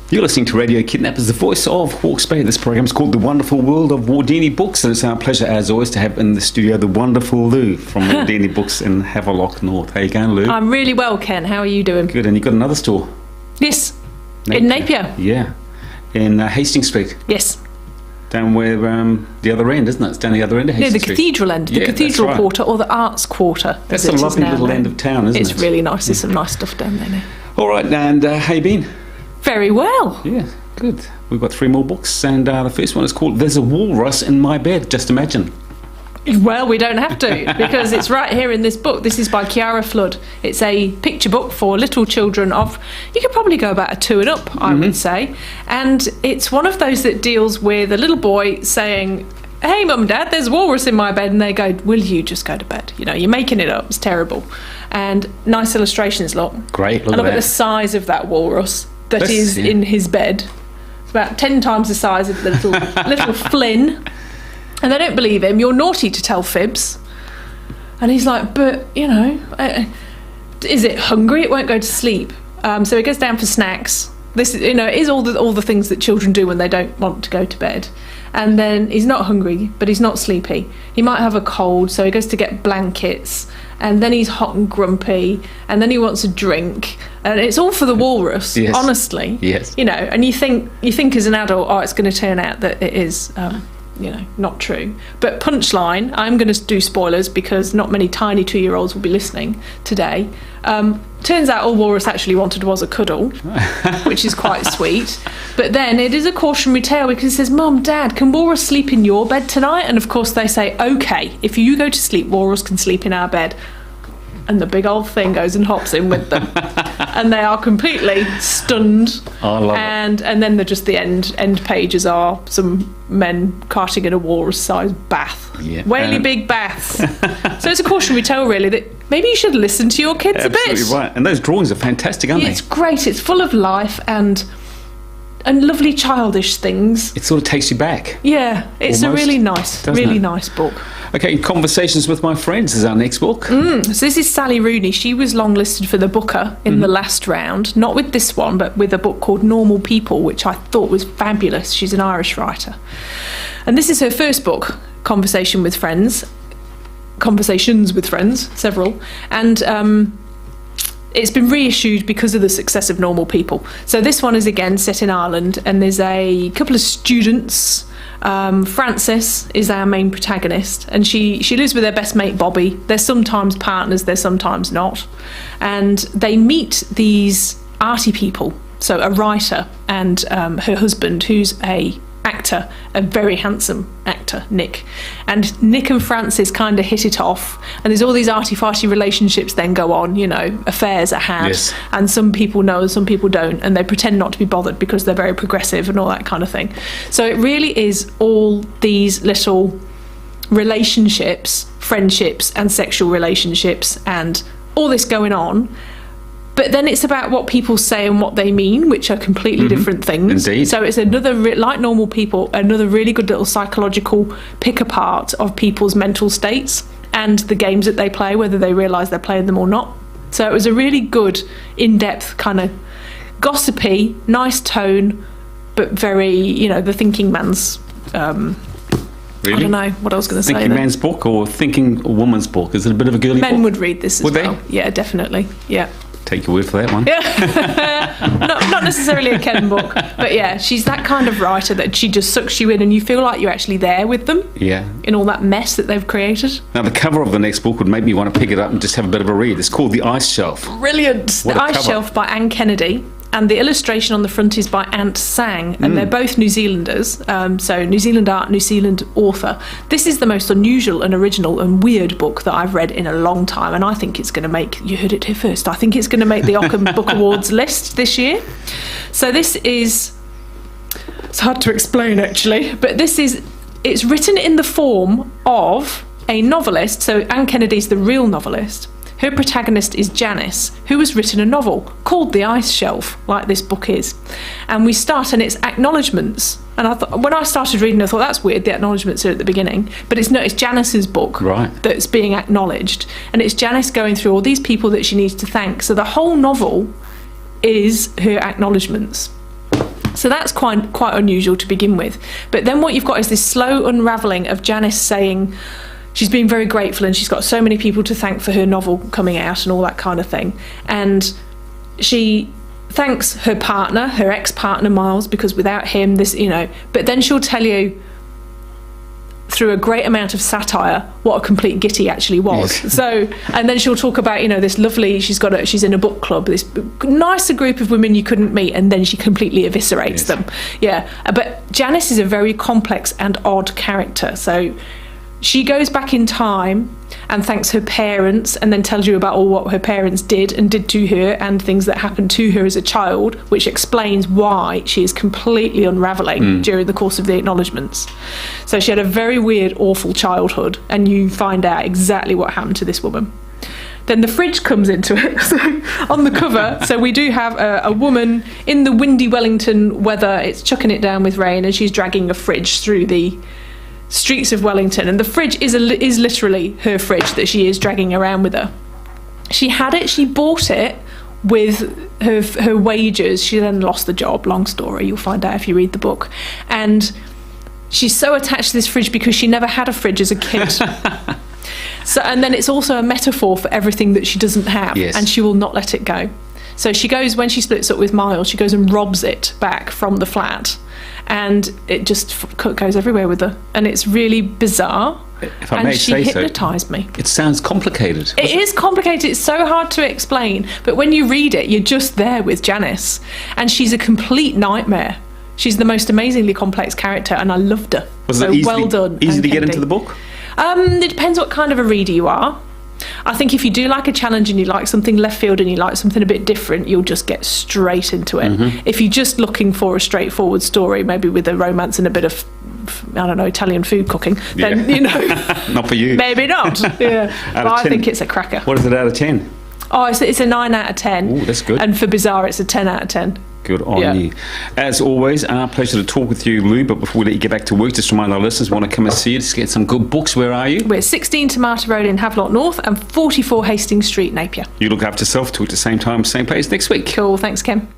You're listening to Radio Kidnappers, the voice of Hawke's Bay. This program is called The Wonderful World of Wardini Books, and it's our pleasure, as always, to have in the studio the wonderful Lou from Wardini Books in Havelock North. How you going, Lou? I'm really well, Ken. How are you doing? Good, and you've got another store? Yes, in Napier. Yeah, in Hastings Street. Yes. Down where the other end, isn't it? It's down the other end of Hastings the Street. Cathedral end, the Cathedral Quarter, or the Arts Quarter. That's a lovely little end of town, isn't it? It's really nice. There's some nice stuff down there now. All right, and how you been? Very well. Yeah, good. We've got 3 more books, and the first one is called There's a Walrus in My Bed, Just Imagine. Well, we don't have to, because it's right here in this book. This is by Kiara Flood. It's a picture book for little children of, you could probably go about a 2 and up, I would say. And it's one of those that deals with a little boy saying, hey, Mum and Dad, there's a walrus in my bed. And they go, will you just go to bed? You know, you're making it up. It's terrible. And nice illustrations, look. Great, look and look at the size of that walrus that is in his bed. It's about 10 times the size of the little Flynn. And they don't believe him. You're naughty to tell fibs. And he's like, but, you know, is it hungry? It won't go to sleep. So he goes down for snacks. This, you know, is all the things that children do when they don't want to go to bed. And then he's not hungry, but he's not sleepy. He might have a cold, so he goes to get blankets. And then he's hot and grumpy. And then he wants a drink. And it's all for the walrus, honestly. Yes. You know, and you think as an adult, oh, it's going to turn out that it is... you know, not true. But punchline, I'm going to do spoilers because not many tiny 2-year-olds will be listening today. Turns out all Walrus actually wanted was a cuddle, which is quite sweet. But then it is a cautionary tale because it says, Mum, Dad, can Walrus sleep in your bed tonight? And of course they say, OK, if you go to sleep, Walrus can sleep in our bed. And the big old thing goes and hops in with them. And they are completely stunned. I love it. And then just the end pages are some men carting in a walrus-sized bath. Yeah. Whaley big baths. So it's a cautionary tale, really, that maybe you should listen to your kids a bit. Absolutely right. And those drawings are fantastic, aren't they? It's great. It's full of life and lovely childish things. It sort of takes you back. Yeah, it's almost, a really nice book. Okay, Conversations with My Friends is our next book. So this is Sally Rooney. She was longlisted for the Booker in the last round, not with this one, but with a book called Normal People, which I thought was fabulous. She's an Irish writer. And this is her first book, Conversations with Friends, several. And it's been reissued because of the success of Normal People. So this one is again set in Ireland, and there's a couple of students. Frances is our main protagonist, and she lives with her best mate Bobby. They're sometimes partners, they're sometimes not. And they meet these arty people, so a writer and her husband, who's a actor, a very handsome actor, Nick. And Nick and Frances kind of hit it off, and there's all these arty-farty relationships then go on, you know, affairs are had, and some people know and some people don't, and they pretend not to be bothered because they're very progressive and all that kind of thing. So it really is all these little relationships, friendships and sexual relationships and all this going on. But then it's about what people say and what they mean, which are completely different things. Indeed. So it's another, like Normal People, another really good little psychological pick apart of people's mental states and the games that they play, whether they realise they're playing them or not. So it was a really good, in-depth kind of gossipy, nice tone, but very, you know, the thinking man's... Really? I don't know what I was going to say. Thinking man's book or thinking woman's book? Is it a bit of a girly book? Men would read this as well. Would they? Yeah, definitely. Yeah. Take your word for that one. Yeah. not necessarily a Ken book, but yeah, she's that kind of writer that she just sucks you in and you feel like you're actually there with them. Yeah. In all that mess that they've created. Now, the cover of the next book would make me want to pick it up and just have a bit of a read. It's called The Ice Shelf. Brilliant. The Ice Shelf by Anne Kennedy. And the illustration on the front is by Ant Sang, and they're both New Zealanders, so New Zealand art, New Zealand author. This is the most unusual and original and weird book that I've read in a long time, and I think it's going to make, you heard it here first, I think it's going to make the Ockham Book Awards list this year. So this is, it's hard to explain actually, but it's written in the form of a novelist, so Anne Kennedy's the real novelist. Her protagonist is Janice, who has written a novel called The Ice Shelf, like this book is. And we start, and it's acknowledgements. And I thought, when I started reading, I thought, that's weird, the acknowledgements are at the beginning. But it's Janice's book that's being acknowledged. And it's Janice going through all these people that she needs to thank. So the whole novel is her acknowledgements. So that's quite unusual to begin with. But then what you've got is this slow unravelling of Janice saying she's been very grateful and she's got so many people to thank for her novel coming out and all that kind of thing. And she thanks her partner, her ex-partner Miles, because without him, this, but then she'll tell you through a great amount of satire what a complete git he actually was. Yes. So, and then she'll talk about, this lovely, she's in a book club, this nicer group of women you couldn't meet, and then she completely eviscerates them. Yeah. But Janice is a very complex and odd character. So she goes back in time and thanks her parents, and then tells you about all what her parents did to her and things that happened to her as a child, which explains why she is completely unravelling during the course of the acknowledgements. So she had a very weird, awful childhood, and you find out exactly what happened to this woman. Then the fridge comes into it. So on the cover, so we do have a woman in the windy Wellington weather. It's chucking it down with rain, and she's dragging a fridge through the streets of Wellington, and the fridge is literally her fridge that she is dragging around with her. She bought it with her wages. She then lost the job, long story, you'll find out if you read the book. And she's so attached to this fridge because she never had a fridge as a kid. So, and then it's also a metaphor for everything that she doesn't have. Yes. And she will not let it go. So she goes, when she splits up with Miles, she goes and robs it back from the flat, and it just goes everywhere with her, and it's really bizarre. If I may she say so, hypnotised me. It sounds complicated. It is complicated. It's so hard to explain, but when you read it, you're just there with Janice, and she's a complete nightmare. She's the most amazingly complex character, and I loved her. Was so it well done. Easy to get Kennedy. into the book? It depends what kind of a reader you are. I think if you do like a challenge and you like something left field and you like something a bit different, you'll just get straight into it. If you're just looking for a straightforward story, maybe with a romance and a bit of, Italian food cooking, then, Not for you. Maybe not. Yeah. But I think it's a cracker. What is it out of 10? Oh, it's a 9 out of 10. Oh, that's good. And for Bizarre, it's a 10 out of 10. Good on you. As always, our pleasure to talk with you, Lou. But before we let you get back to work, just remind our listeners, want to come and see you to get some good books. Where are you? We're 16 Tomato Road in Havelock North and 44 Hastings Street, Napier. You look after yourself. Talk at the same time, same place next week. Cool. Thanks, Kim.